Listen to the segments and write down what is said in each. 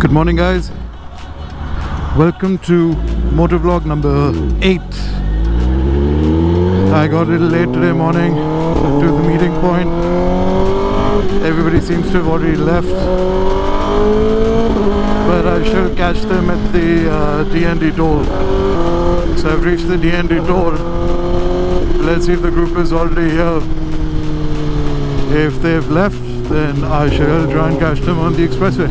Good morning, guys. Welcome to Motovlog number 8. I got a little late today morning to the meeting point. Everybody seems to have already left, but I shall catch them at the D&D toll. So I've reached the D&D toll. Let's see if the group is already here. If they've left, then I shall try and catch them on the expressway.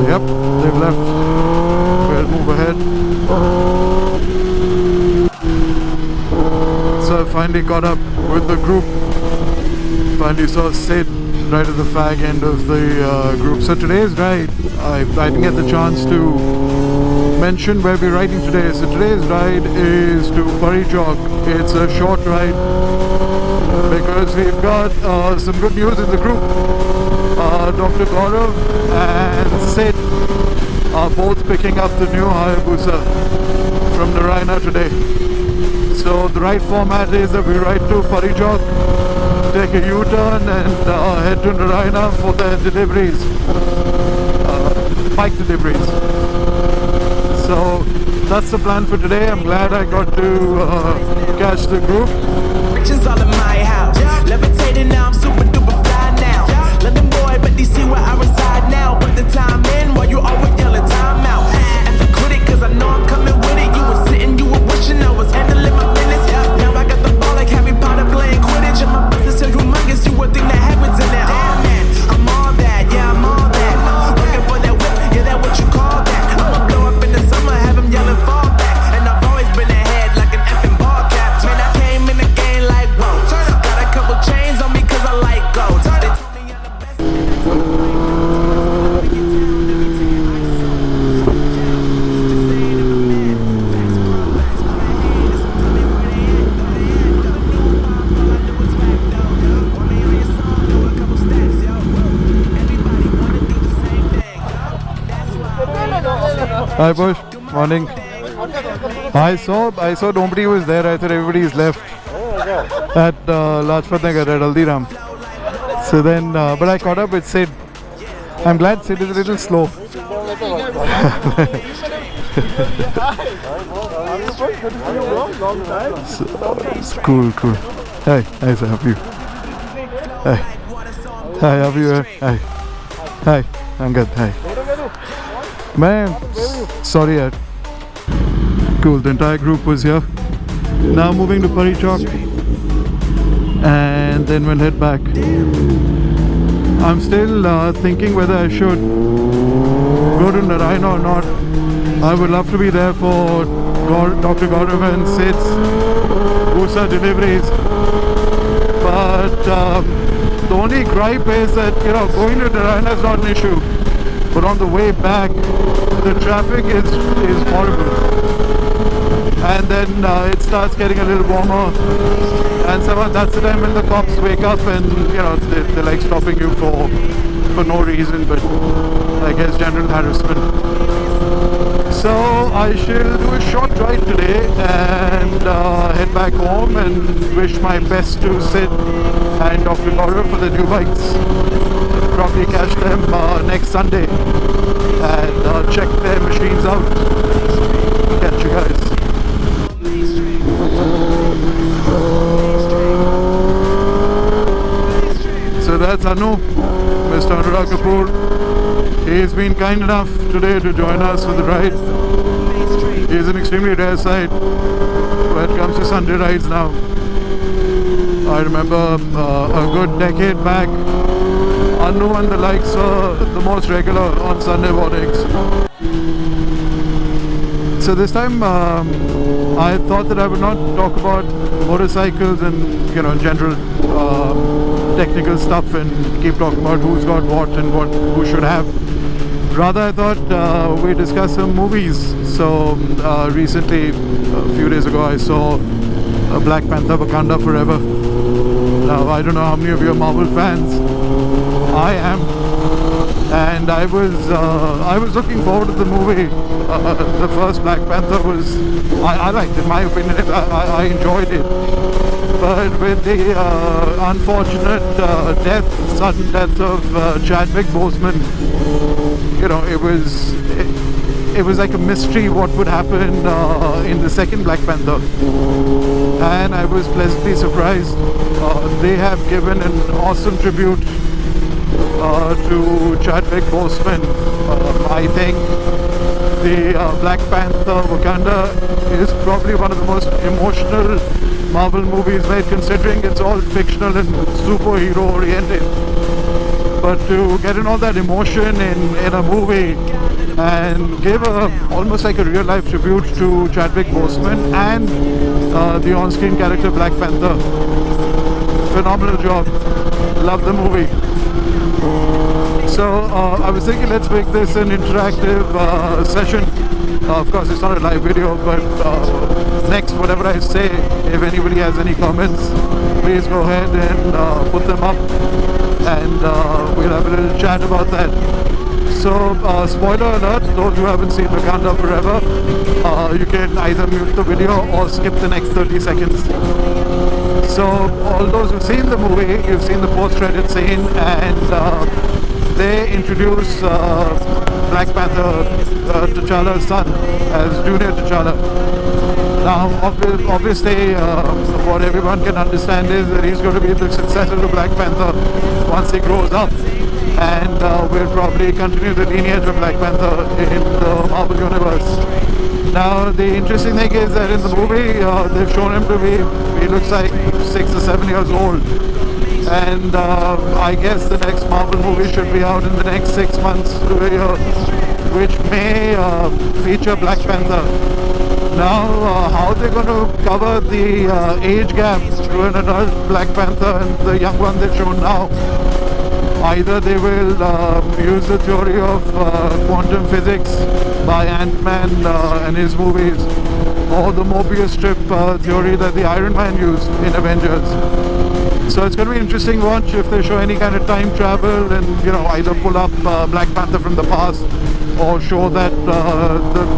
Yep, they've left. We'll move ahead. So I finally caught up with the group. Finally saw Sid right at the fag end of the group. So today's ride, I didn't get the chance to mention where we're riding today. So today's ride is to Pari Chowk. It's a short ride because we've got some good news in the group. Dr. Gaurav and Sid are both picking up the new Hayabusa from Narayana today. So the right format is that we ride to Pari Chowk, take a U-turn and head to Narayana for their deliveries, bike deliveries. So that's the plan for today. I'm glad I got to catch the group. All in my house, levitating now, I'm super duper fly now. London boy, but they see where I reside now. Put the time in while you always yelling time out. And for quit it, cause I know I'm coming with it. You were sitting, you were wishing I was handling my business. Now I got the ball like Harry Potter playing Quidditch. And my business is humongous, you would think that happens in it. Oh man, I'm all that, yeah, I'm all that. Working for that whip, yeah, that what you call that. I'ma blow up in the summer, have them yelling fall back. And I've always been ahead like an effing ball cap. Man, I came in the game like whoa. Got a couple chains on me cause I like gold. They told me I'm the best. Hi Bush, morning. I saw nobody was there. I thought everybody's left at Lajpat Nagar at Haldiram. So then, but I caught up with Sid. I'm glad Sid is a little slow. So, cool. Hi, sir, how are you? Hi, how are you? Hi, I'm good. Hi. Man, sorry, yaar. Cool, the entire group was here. Now moving to Pari Chowk and then we'll head back. I'm still thinking whether I should go to Narayana or not. I would love to be there for Dr. Gaurav and Sid's Busa deliveries. But the only gripe is that, going to Narayana is not an issue. But on the way back, the traffic is horrible. And then it starts getting a little warmer. And that's the time when the cops wake up and, they're like stopping you for no reason, but I guess general harassment. So I shall do a short ride today and head back home and wish my best to Sid and Dr. Gaurav for the new bikes. Probably catch them next Sunday and check their machines out. Catch you guys. So that's Anu, Mr. Anurag Kapoor. He's been kind enough today to join us for the ride. He's an extremely rare sight when it comes to Sunday rides now. I remember a good decade back, Anu and the likes were the most regular on Sunday mornings. So this time I thought that I would not talk about motorcycles and general technical stuff and keep talking about who's got what and who should have. Rather, I thought we discuss some movies. So recently, a few days ago, I saw Black Panther Wakanda Forever. Now I don't know how many of you are Marvel fans. I am. And and I was looking forward to the movie. The first Black Panther was, I liked it, in my opinion, I enjoyed it. But with the unfortunate sudden death of Chadwick Boseman, you know, it was like a mystery what would happen in the second Black Panther. And I was pleasantly surprised. They have given an awesome tribute to Chadwick Boseman. I think the Black Panther Wakanda is probably one of the most emotional Marvel movies made, considering it's all fictional and superhero oriented. But to get in all that emotion in a movie and give almost like a real life tribute to Chadwick Boseman and the on-screen character Black Panther, phenomenal job. Love the movie. So I was thinking, let's make this an interactive session. Of course, it's not a live video, but next, whatever I say, if anybody has any comments, please go ahead and put them up, and we'll have a little chat about that. So, spoiler alert, those who haven't seen Wakanda Forever, you can either mute the video or skip the next 30 seconds. So, all those who've seen the movie, you've seen the post-credit scene, and they introduce Black Panther, T'Challa's son, as Junior T'Challa. Now, obviously, what everyone can understand is that he's going to be the successor to Black Panther once he grows up. And we'll probably continue the lineage of Black Panther in the Marvel Universe. Now, the interesting thing is that in the movie, they've shown him to be, he looks like 6 or 7 years old. And I guess the next Marvel movie should be out in the next 6 months to a year, which may feature Black Panther. Now, how they're going to cover the age gap to an adult Black Panther and the young one they've shown now? Either they will use the theory of quantum physics by Ant-Man and his movies, or the Mobius strip theory that the Iron Man used in Avengers. So it's going to be interesting to watch if they show any kind of time travel and, you know, either pull up Black Panther from the past or show that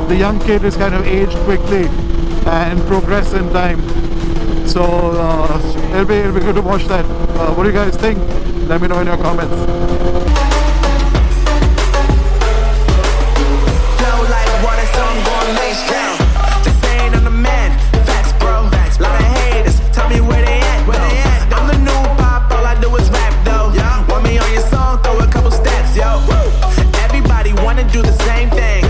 the young kid is kind of aged quickly and progress in time. So it'll be good to watch that. What do you guys think? Let me know in your comments. Flow like water, so I'm going mainstream. Just saying I'm the man. Facts, bro. Lot of haters. Tell me where they at, though. I'm the new pop. All I do is rap, though. Want me on your song? Throw a couple steps, yo. Everybody wanna do the same thing.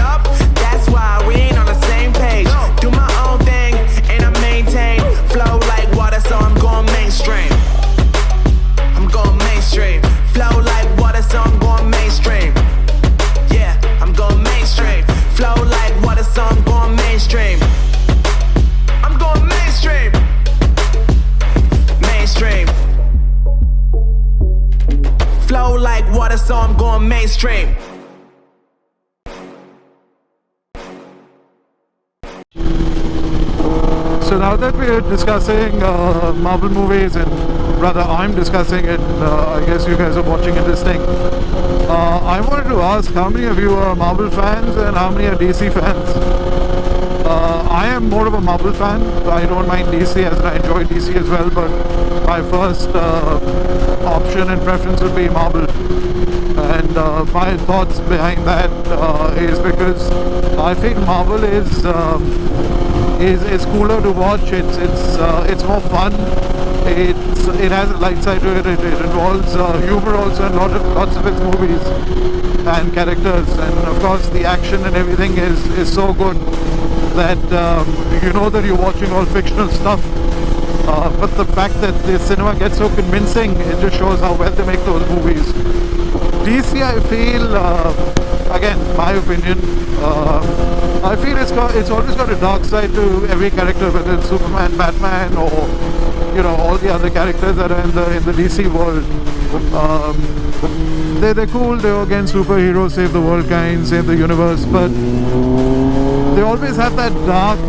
That's why we ain't on the same page. Do my own thing, and I maintain. Flow like water, so I'm going mainstream. I'm going mainstream. Flow like water, so I'm going mainstream. Yeah, I'm going mainstream. Flow like water, so I'm going mainstream. I'm going mainstream. Mainstream. Flow like water, so I'm going mainstream. So now that we're discussing Marvel movies, and rather I'm discussing it, I guess you guys are watching and listening, I wanted to ask how many of you are Marvel fans and how many are DC fans? I am more of a Marvel fan. I don't mind DC, as I enjoy DC as well, but my first option and preference would be Marvel. And my thoughts behind that is because I think Marvel is cooler to watch. It's more fun. It has a light side to it. It involves humor also in lots of its movies and characters, and of course the action and everything is so good that you know that you're watching all fictional stuff. But the fact that the cinema gets so convincing, it just shows how well they make those movies. DC, I feel, again, my opinion, I feel it's always got a dark side to every character, whether it's Superman, Batman, or, you know, all the other characters that are in the DC world. They're cool, they're again superheroes, save the world kind, save the universe, but they always have that dark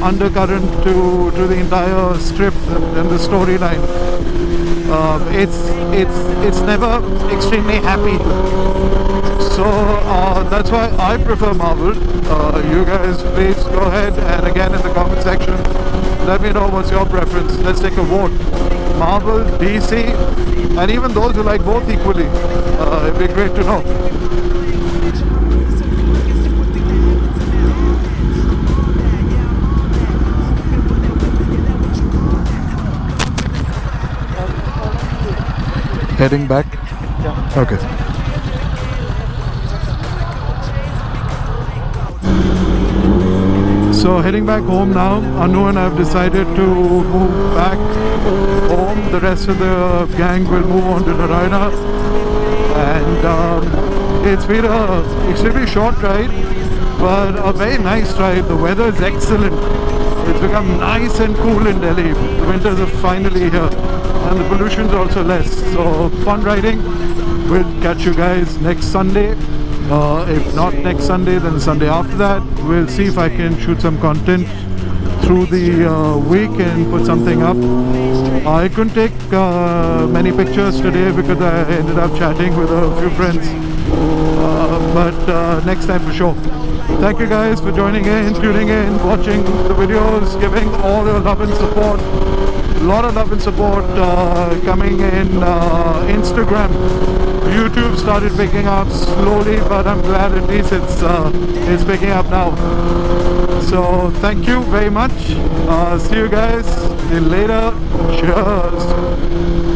undercurrent to the entire script and the storyline. It's never extremely happy. So that's why I prefer Marvel. You guys please go ahead and again in the comment section let me know what's your preference. Let's take a vote. Marvel, DC, and even those who like both equally. It'd be great to know. Heading back? Yeah. Okay. So heading back home now. Anu and I have decided to move back home. The rest of the gang will move on to Narayana. And it's been an extremely short ride, but a very nice ride. The weather is excellent. It's become nice and cool in Delhi. The winters are finally here. And the pollution is also less. So fun riding. We'll catch you guys next Sunday. If not next Sunday, then the Sunday after that. We'll see if I can shoot some content through the week and put something up. I couldn't take many pictures today because I ended up chatting with a few friends. But next time for sure. Thank you guys for joining in, tuning in, watching the videos, giving all your love and support. A lot of love and support coming in Instagram. YouTube started picking up slowly, but I'm glad at least it's picking up now. So thank you very much. See you guys later. Cheers.